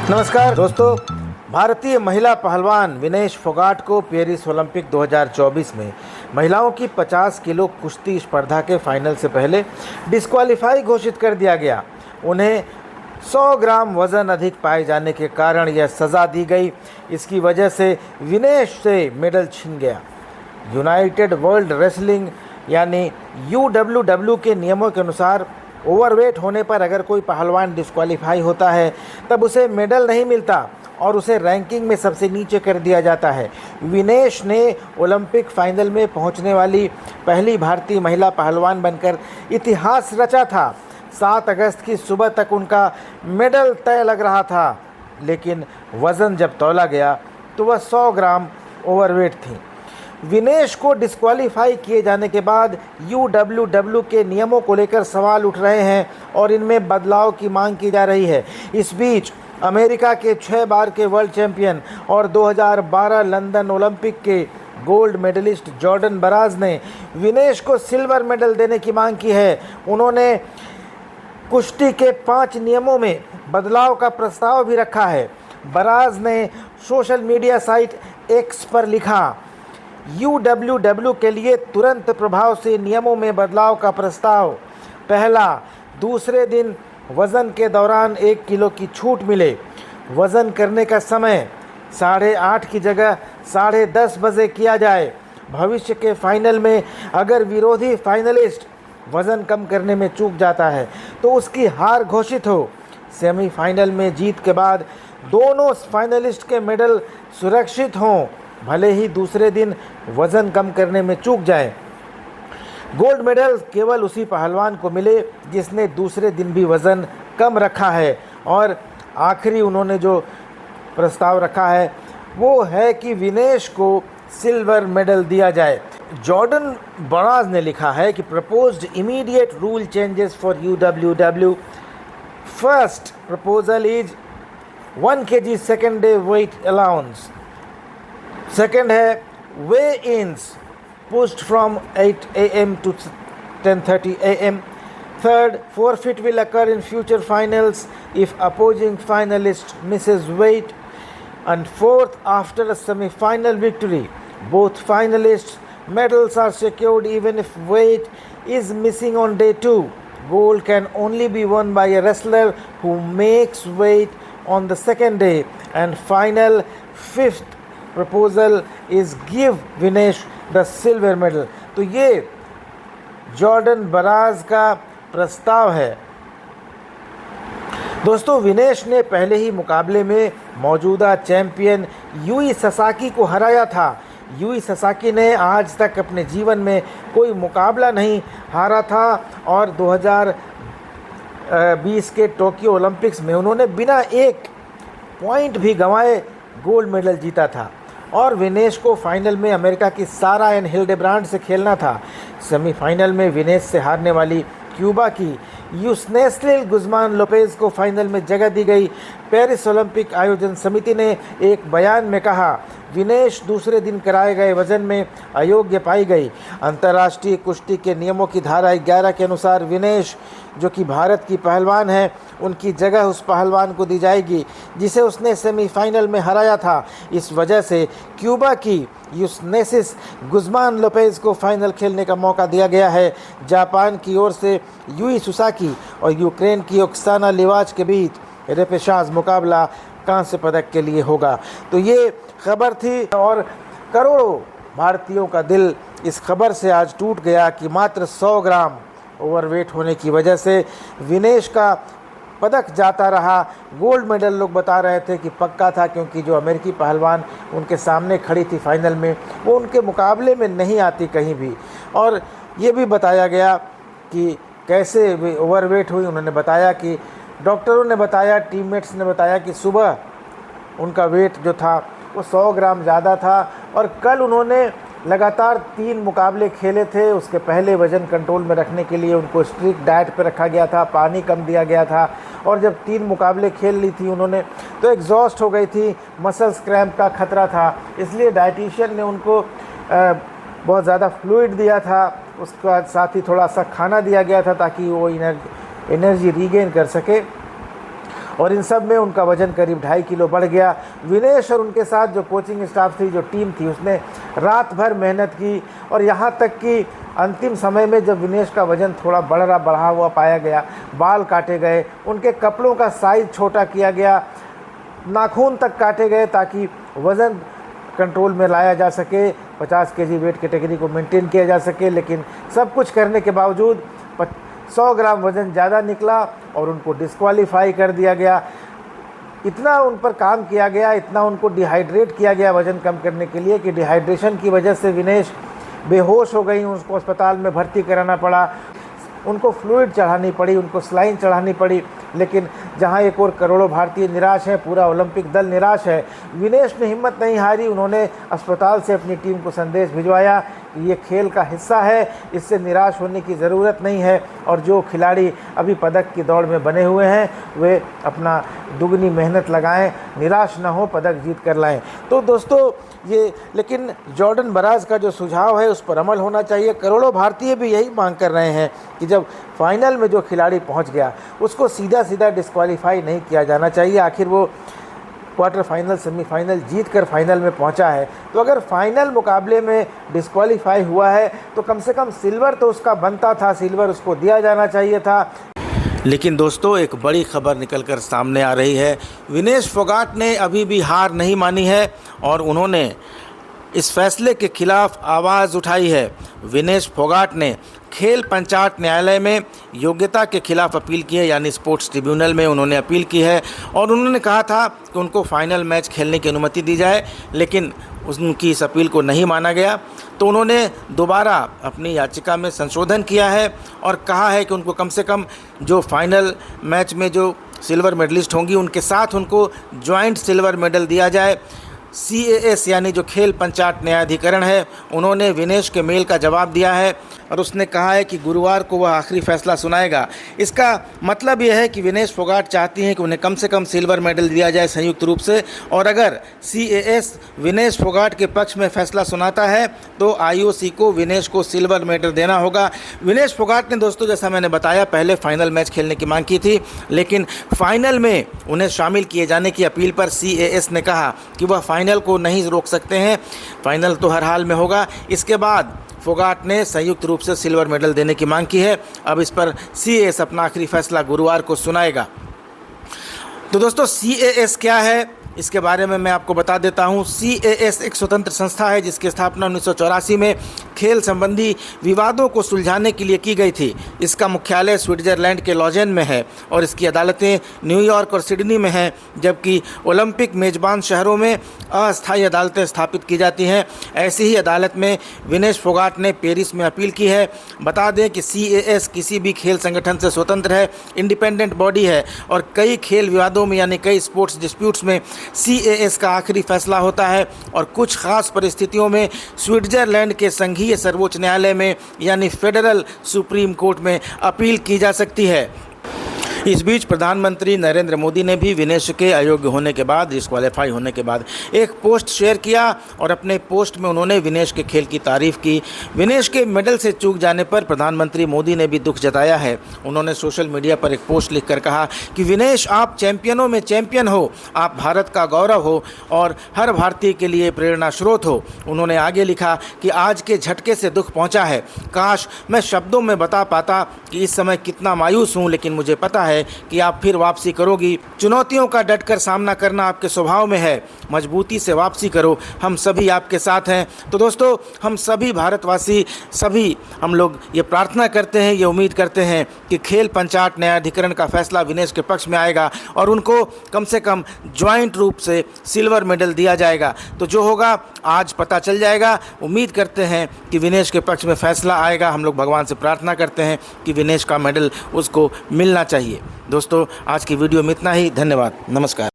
नमस्कार दोस्तों। भारतीय महिला पहलवान विनेश फोगाट को पेरिस ओलंपिक 2024 में महिलाओं की 50 किलो कुश्ती स्पर्धा के फाइनल से पहले डिस्क्वालीफाई घोषित कर दिया गया। उन्हें 100 ग्राम वजन अधिक पाए जाने के कारण यह सज़ा दी गई। इसकी वजह से विनेश से मेडल छिन गया। यूनाइटेड वर्ल्ड रेसलिंग यानी UWW के नियमों के अनुसार ओवरवेट होने पर अगर कोई पहलवान डिस्क्वालीफाई होता है तब उसे मेडल नहीं मिलता और उसे रैंकिंग में सबसे नीचे कर दिया जाता है। विनेश ने ओलंपिक फाइनल में पहुंचने वाली पहली भारतीय महिला पहलवान बनकर इतिहास रचा था। 7 अगस्त की सुबह तक उनका मेडल तय लग रहा था, लेकिन वज़न जब तौला गया तो वह 100 ग्राम ओवरवेट थी। विनेश को डिस्क्वालीफाई किए जाने के बाद UWW के नियमों को लेकर सवाल उठ रहे हैं और इनमें बदलाव की मांग की जा रही है। इस बीच अमेरिका के 6 बार के वर्ल्ड चैंपियन और 2012 लंदन ओलंपिक के गोल्ड मेडलिस्ट जॉर्डन बराज ने विनेश को सिल्वर मेडल देने की मांग की है। उन्होंने कुश्ती के 5 नियमों में बदलाव का प्रस्ताव भी रखा है। बराज ने सोशल मीडिया साइट एक्स पर लिखा, UWW के लिए तुरंत प्रभाव से नियमों में बदलाव का प्रस्ताव। पहला, दूसरे दिन वज़न के दौरान 1 किलो की छूट मिले। वज़न करने का समय 8:30 की जगह 10:30 बजे किया जाए। भविष्य के फाइनल में अगर विरोधी फाइनलिस्ट वज़न कम करने में चूक जाता है तो उसकी हार घोषित हो। सेमीफाइनल में जीत के बाद दोनों फाइनलिस्ट के मेडल सुरक्षित हों, भले ही दूसरे दिन वज़न कम करने में चूक जाए। गोल्ड मेडल केवल उसी पहलवान को मिले जिसने दूसरे दिन भी वज़न कम रखा है। और आखिरी उन्होंने जो प्रस्ताव रखा है वो है कि विनेश को सिल्वर मेडल दिया जाए। जॉर्डन बराज ने लिखा है कि proposed immediate rule changes for UWW। First proposal is 1 kg second day weight allowance. Second है weigh ins pushed from 8 AM to 10:30 AM. Third, forfeit will occur in future finals if opposing finalist misses weight. And fourth, after a semi-final victory, both finalists' medals are secured even if weight is missing on day 2. Gold can only be won by a wrestler who makes weight on the second day. And final, fifth proposal is give Vinesh the silver medal. तो ये Jordan barrage का प्रस्ताव है। दोस्तों, विनेश ने पहले ही मुकाबले में मौजूदा चैंपियन यूई ससाकी को हराया था। यूई ससाकी ने आज तक अपने जीवन में कोई मुकाबला नहीं हारा था और 2020 के टोक्यो ओलंपिक्स में उन्होंने बिना एक पॉइंट भी गंवाए गोल्ड मेडल जीता था। और विनेश को फाइनल में अमेरिका की सारा एन हिल्डेब्रांड से खेलना था। सेमीफाइनल में विनेश से हारने वाली क्यूबा की यूस्नेस्लिल गुज़मान लोपेज़ को फाइनल में जगह दी गई। पेरिस ओलंपिक आयोजन समिति ने एक बयान में कहा, विनेश दूसरे दिन कराए गए वज़न में अयोग्य पाई गई। अंतर्राष्ट्रीय कुश्ती के नियमों की धारा 11 के अनुसार विनेश, जो कि भारत की पहलवान है, उनकी जगह उस पहलवान को दी जाएगी जिसे उसने सेमीफाइनल में हराया था। इस वजह से क्यूबा की यूस्नेसिस गुज़मान लोपेज़ को फाइनल खेलने का मौका दिया गया है। जापान की ओर से यूई सुसाकी और यूक्रेन की ओक्साना लिवाच के बीच रेपेशाज मुकाबला कांस्य पदक के लिए होगा। तो ये खबर थी और करोड़ों भारतीयों का दिल इस खबर से आज टूट गया कि मात्र 100 ग्राम ओवरवेट होने की वजह से विनेश का पदक जाता रहा। गोल्ड मेडल लोग बता रहे थे कि पक्का था, क्योंकि जो अमेरिकी पहलवान उनके सामने खड़ी थी फाइनल में, वो उनके मुकाबले में नहीं आती कहीं भी। और ये भी बताया गया कि कैसे वे ओवरवेट हुई। उन्होंने बताया कि डॉक्टरों ने बताया, टीममेट्स ने बताया कि सुबह उनका वेट जो था वो 100 ग्राम ज़्यादा था और कल उन्होंने लगातार 3 मुकाबले खेले थे। उसके पहले वज़न कंट्रोल में रखने के लिए उनको स्ट्रिक्ट डाइट पर रखा गया था, पानी कम दिया गया था और जब 3 मुकाबले खेल ली थी उन्होंने तो एग्जॉस्ट हो गई थी, मसल्स क्रैम्प का खतरा था। इसलिए डाइटिशियन ने उनको बहुत ज़्यादा फ्लूइड दिया था, उसके साथ ही थोड़ा सा खाना दिया गया था ताकि वो एनर्जी रीगेन कर सके। और इन सब में उनका वजन करीब 2.5 किलो बढ़ गया। विनेश और उनके साथ जो कोचिंग स्टाफ थी, जो टीम थी, उसने रात भर मेहनत की और यहाँ तक कि अंतिम समय में जब विनेश का वजन थोड़ा बढ़ा हुआ पाया गया, बाल काटे गए, उनके कपड़ों का साइज़ छोटा किया गया, नाखून तक काटे गए ताकि वज़न कंट्रोल में लाया जा सके, 50 केजी वेट कैटेगरी को मेंटेन किया जा सके। लेकिन सब कुछ करने के बावजूद 100 ग्राम वज़न ज़्यादा निकला और उनको डिस्क्वालीफाई कर दिया गया। इतना उन पर काम किया गया, इतना उनको डिहाइड्रेट किया गया वज़न कम करने के लिए कि डिहाइड्रेशन की वजह से विनेश बेहोश हो गई, उसको अस्पताल में भर्ती कराना पड़ा, उनको फ्लूइड चढ़ानी पड़ी, उनको सलाइन चढ़ानी पड़ी। लेकिन जहां एक और करोड़ों भारतीय निराश हैं, पूरा ओलंपिक दल निराश है, विनेश ने हिम्मत नहीं हारी। उन्होंने अस्पताल से अपनी टीम को संदेश भिजवाया कि ये खेल का हिस्सा है, इससे निराश होने की ज़रूरत नहीं है और जो खिलाड़ी अभी पदक की दौड़ में बने हुए हैं वे अपना दुगनी मेहनत लगाएं, निराश ना हो, पदक जीत कर लाएं। तो दोस्तों लेकिन जॉर्डन बराज का जो सुझाव है उस पर अमल होना चाहिए। करोड़ों भारतीय भी यही मांग कर रहे हैं कि जब फाइनल में जो खिलाड़ी पहुंच गया उसको सीधा डिस्क्वालीफाई नहीं किया जाना चाहिए। आखिर वो क्वार्टर फाइनल, सेमीफाइनल जीत कर फाइनल में पहुंचा है, तो अगर फाइनल मुकाबले में डिस्क्वालीफाई हुआ है तो कम से कम सिल्वर तो उसका बनता था, सिल्वर उसको दिया जाना चाहिए था। लेकिन दोस्तों एक बड़ी खबर निकलकर सामने आ रही है। विनेश फोगाट ने अभी भी हार नहीं मानी है और उन्होंने इस फैसले के खिलाफ आवाज़ उठाई है। विनेश फोगाट ने खेल पंचायत न्यायालय में योग्यता के खिलाफ अपील की है, यानी स्पोर्ट्स ट्रिब्यूनल में उन्होंने अपील की है और उन्होंने कहा था कि उनको फाइनल मैच खेलने की अनुमति दी जाए, लेकिन उनकी इस अपील को नहीं माना गया। तो उन्होंने दोबारा अपनी याचिका में संशोधन किया है और कहा है कि उनको कम से कम जो फाइनल मैच में जो सिल्वर मेडलिस्ट होंगी उनके साथ उनको जॉइंट सिल्वर मेडल दिया जाए। CAS यानी जो खेल पंचायत न्यायाधिकरण है, उन्होंने विनेश के मेल का जवाब दिया है और उसने कहा है कि गुरुवार को वह आखिरी फैसला सुनाएगा। इसका मतलब यह है कि विनेश फोगाट चाहती हैं कि उन्हें कम से कम सिल्वर मेडल दिया जाए संयुक्त रूप से, और अगर CAS विनेश फोगाट के पक्ष में फैसला सुनाता है तो IOC को विनेश को सिल्वर मेडल देना होगा। विनेश फोगाट ने दोस्तों, जैसा मैंने बताया, पहले फाइनल मैच खेलने की मांग की थी, लेकिन फाइनल में उन्हें शामिल किए जाने की अपील पर CAS ने कहा कि वह फाइनल को नहीं रोक सकते हैं, फाइनल तो हर हाल में होगा। इसके बाद फोगाट ने संयुक्त रूप से सिल्वर मेडल देने की मांग की है। अब इस पर CAS अपना आखिरी फैसला गुरुवार को सुनाएगा। तो दोस्तों CAS क्या है इसके बारे में मैं आपको बता देता हूँ। CAS एक स्वतंत्र संस्था है जिसकी स्थापना 1984 में खेल संबंधी विवादों को सुलझाने के लिए की गई थी। इसका मुख्यालय स्विट्जरलैंड के लॉजेन में है और इसकी अदालतें न्यूयॉर्क और सिडनी में हैं, जबकि ओलंपिक मेज़बान शहरों में अस्थायी अदालतें स्थापित की जाती हैं। ऐसी ही अदालत में विनेश फोगाट ने पेरिस में अपील की है। बता दें कि CAS किसी भी खेल संगठन से स्वतंत्र है, इंडिपेंडेंट बॉडी है और कई खेल विवादों में यानी कई स्पोर्ट्स डिस्प्यूट्स में CAS का आखिरी फैसला होता है और कुछ खास परिस्थितियों में स्विट्जरलैंड के संघीय सर्वोच्च न्यायालय में यानी फेडरल सुप्रीम कोर्ट में अपील की जा सकती है। इस बीच प्रधानमंत्री नरेंद्र मोदी ने भी विनेश के अयोग्य होने के बाद, डिस्क्वालीफाई होने के बाद एक पोस्ट शेयर किया और अपने पोस्ट में उन्होंने विनेश के खेल की तारीफ की। विनेश के मेडल से चूक जाने पर प्रधानमंत्री मोदी ने भी दुख जताया है। उन्होंने सोशल मीडिया पर एक पोस्ट लिखकर कहा कि विनेश, आप चैंपियनों में चैंपियन हो, आप भारत का गौरव हो और हर भारतीय के लिए प्रेरणा स्रोत हो। उन्होंने आगे लिखा कि आज के झटके से दुख पहुँचा है, काश मैं शब्दों में बता पाता कि इस समय कितना मायूस हूँ, लेकिन मुझे पता है कि आप फिर वापसी करोगी। चुनौतियों का डटकर सामना करना आपके स्वभाव में है, मजबूती से वापसी करो, हम सभी आपके साथ हैं। तो दोस्तों, हम सभी भारतवासी, सभी हम लोग ये प्रार्थना करते हैं, ये उम्मीद करते हैं कि खेल पंचायत न्यायाधिकरण का फैसला विनेश के पक्ष में आएगा और उनको कम से कम ज्वाइंट रूप से सिल्वर मेडल दिया जाएगा। तो जो होगा आज पता चल जाएगा। उम्मीद करते हैं कि विनेश के पक्ष में फैसला आएगा। हम लोग भगवान से प्रार्थना करते हैं कि विनेश का मेडल उसको मिलना चाहिए। दोस्तों, आज की वीडियो में इतना ही। धन्यवाद, नमस्कार।